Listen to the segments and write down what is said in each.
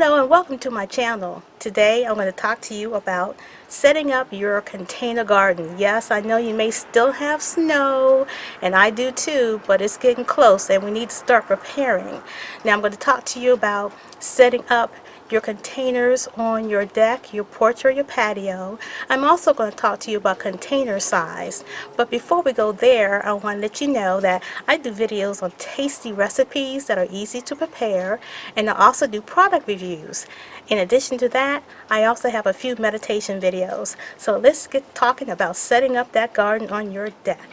Hello and welcome to my channel. Today I'm going to talk to you about setting up your container garden. Yes, I know you may still have snow, and I do too, but it's getting close and we need to start preparing. Now I'm going to talk to you about setting up your containers on your deck, your porch, or your patio. I'm also going to talk to you about container size. But before we go there, I want to let you know that I do videos on tasty recipes that are easy to prepare, and I also do product reviews. In addition to that, I also have a few meditation videos. So let's get talking about setting up that garden on your deck.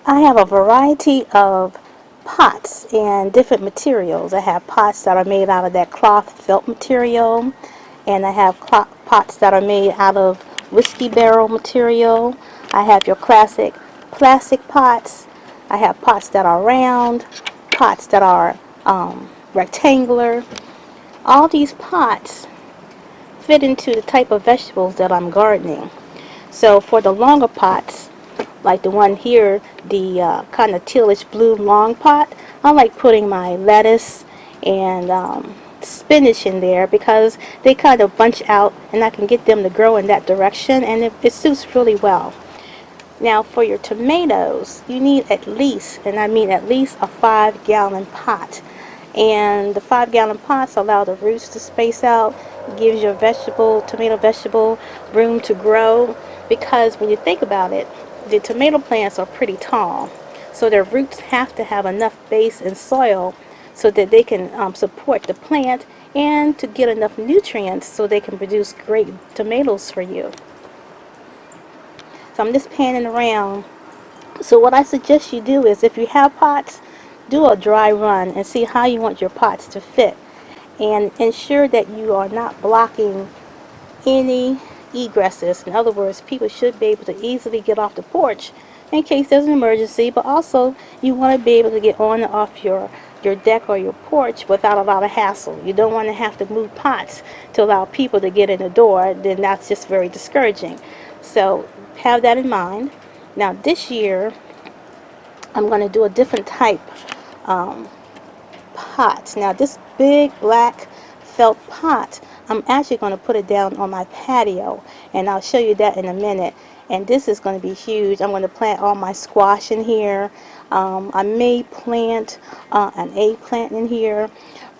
I have a variety of pots and different materials. I have pots that are made out of that cloth felt material, and I have pots that are made out of whiskey barrel material. I have your classic plastic pots. I have pots that are round, pots that are rectangular. All these pots fit into the type of vegetables that I'm gardening. So for the longer pots, like the one here, the kind of tealish blue long pot, I like putting my lettuce and spinach in there because they kind of bunch out and I can get them to grow in that direction, and it suits really well. Now for your tomatoes, you need at least, and I mean at least, a 5-gallon pot. And the 5-gallon pots allow the roots to space out, gives your tomato vegetable, room to grow, because when you think about it, the tomato plants are pretty tall, so their roots have to have enough base and soil so that they can support the plant and to get enough nutrients so they can produce great tomatoes for you. So I'm just panning around. So what I suggest you do is, if you have pots, do a dry run and see how you want your pots to fit, and ensure that you are not blocking any egresses. In other words, people should be able to easily get off the porch in case there's an emergency, but also you want to be able to get on and off your deck or your porch without a lot of hassle. You don't want to have to move pots to allow people to get in the door. Then that's just very discouraging. So have that in mind. Now this year I'm going to do a different type pot. Now this big black felt pot, I'm actually going to put it down on my patio, and I'll show you that in a minute. And this is going to be huge. I'm going to plant all my squash in here. I may plant an eggplant in here,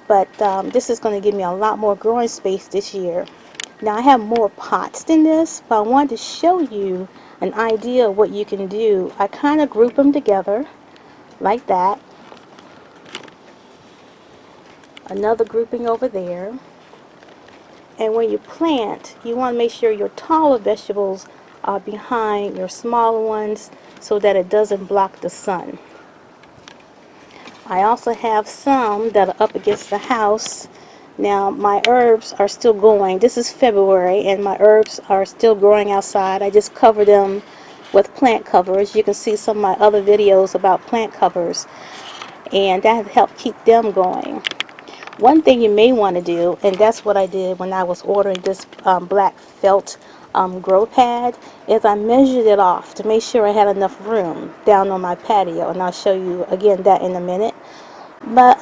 but this is going to give me a lot more growing space this year. Now I have more pots than this, but I wanted to show you an idea of what you can do. I kind of group them together like that. Another grouping over there. And when you plant, you want to make sure your taller vegetables are behind your smaller ones so that it doesn't block the sun. I also have some that are up against the house. Now my herbs are still going. This is February and my herbs are still growing outside. I just cover them with plant covers. You can see some of my other videos about plant covers, and that helped keep them going. One thing you may want to do, and that's what I did when I was ordering this black felt grow pad, is I measured it off to make sure I had enough room down on my patio, and I'll show you again that in a minute. But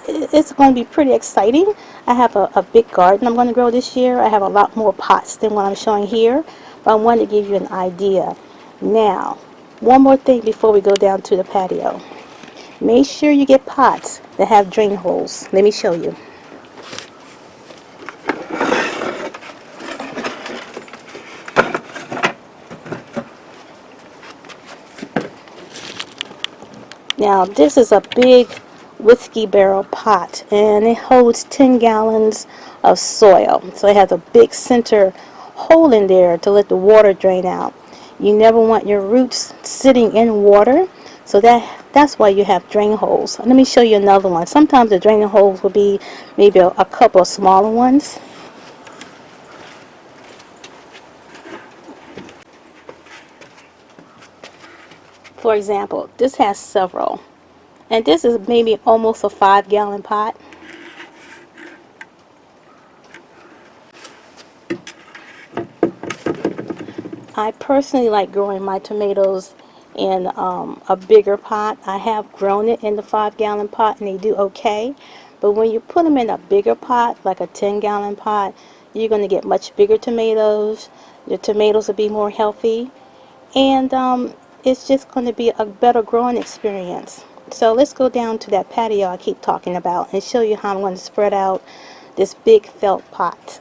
it's going to be pretty exciting. I have a big garden I'm going to grow this year. I have a lot more pots than what I'm showing here, but I wanted to give you an idea. Now, one more thing before we go down to the patio. Make sure you get pots that have drain holes. Let me show you. Now this is a big whiskey barrel pot, and it holds 10 gallons of soil. So it has a big center hole in there to let the water drain out. You never want your roots sitting in water, so that's why you have drain holes. Let me show you another one. Sometimes the draining holes will be maybe a couple of smaller ones. For example, this has several, and this is maybe almost a 5-gallon pot. I personally like growing my tomatoes in a bigger pot. I have grown it in the 5-gallon pot and they do okay, But when you put them in a bigger pot, like a 10-gallon pot, you're going to get much bigger tomatoes. Your tomatoes will be more healthy, and it's just going to be a better growing experience. So let's go down to that patio I keep talking about and show you how I'm going to spread out this big felt pot.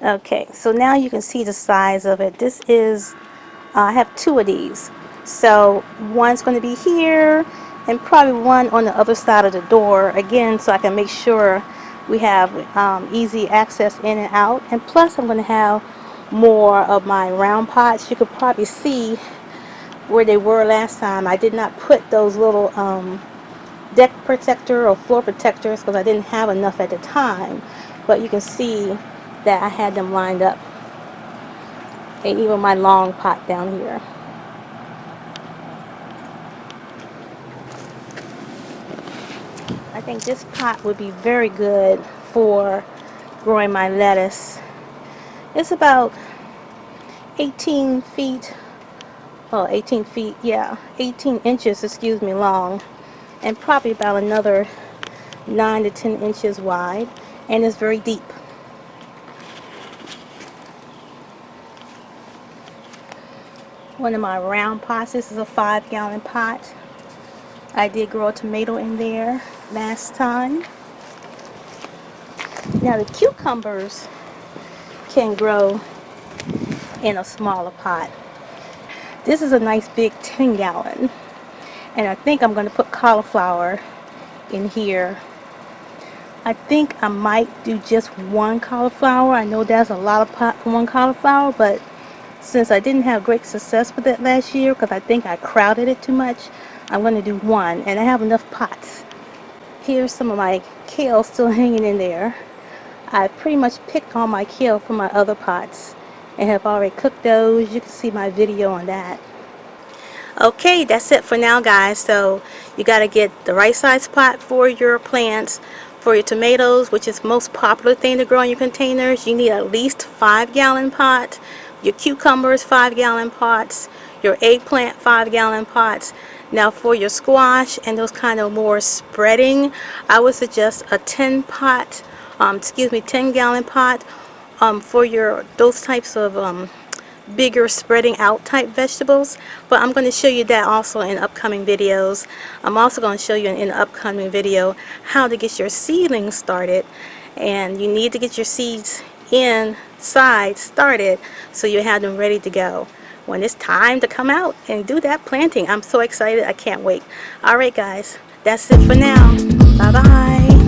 Okay, so now you can see the size of it. This is, I have two of these. So one's going to be here and probably one on the other side of the door, again, so I can make sure we have easy access in and out. And plus I'm going to have more of my round pots. You could probably see where they were last time. I did not put those little deck protector or floor protectors because I didn't have enough at the time, but you can see that I had them lined up, and even my long pot down here. I think this pot would be very good for growing my lettuce. It's about 18 feet, oh 18 feet, yeah, 18 inches, excuse me, long, and probably about another 9 to 10 inches wide, and it's very deep. One of my round pots, this is a 5-gallon pot. I did grow a tomato in there last time. Now the cucumbers can grow in a smaller pot. This is a nice big 10-gallon, and I think I'm going to put cauliflower in here. I think I might do just one cauliflower. I know that's a lot of pot for one cauliflower, but since I didn't have great success with it last year because I think I crowded it too much, I'm going to do one, and I have enough pots. Here's some of my kale still hanging in there. I pretty much picked all my kale from my other pots and have already cooked those. You can see my video on that. Okay, that's it for now, guys. So you got to get the right size pot for your plants. For your tomatoes, which is the most popular thing to grow in your containers, you need at least 5-gallon pot. Your cucumbers, 5-gallon pots. Your eggplant, 5-gallon pots. Now for your squash and those kind of more spreading, I would suggest a 10-gallon pot for your those types of bigger spreading out type vegetables. But I'm going to show you that also in upcoming videos. I'm also going to show you in the upcoming video how to get your seedlings started, and you need to get your seeds inside started so you have them ready to go when it's time to come out and do that planting. I'm so excited, I can't wait. Alright guys, that's it for now. Bye bye.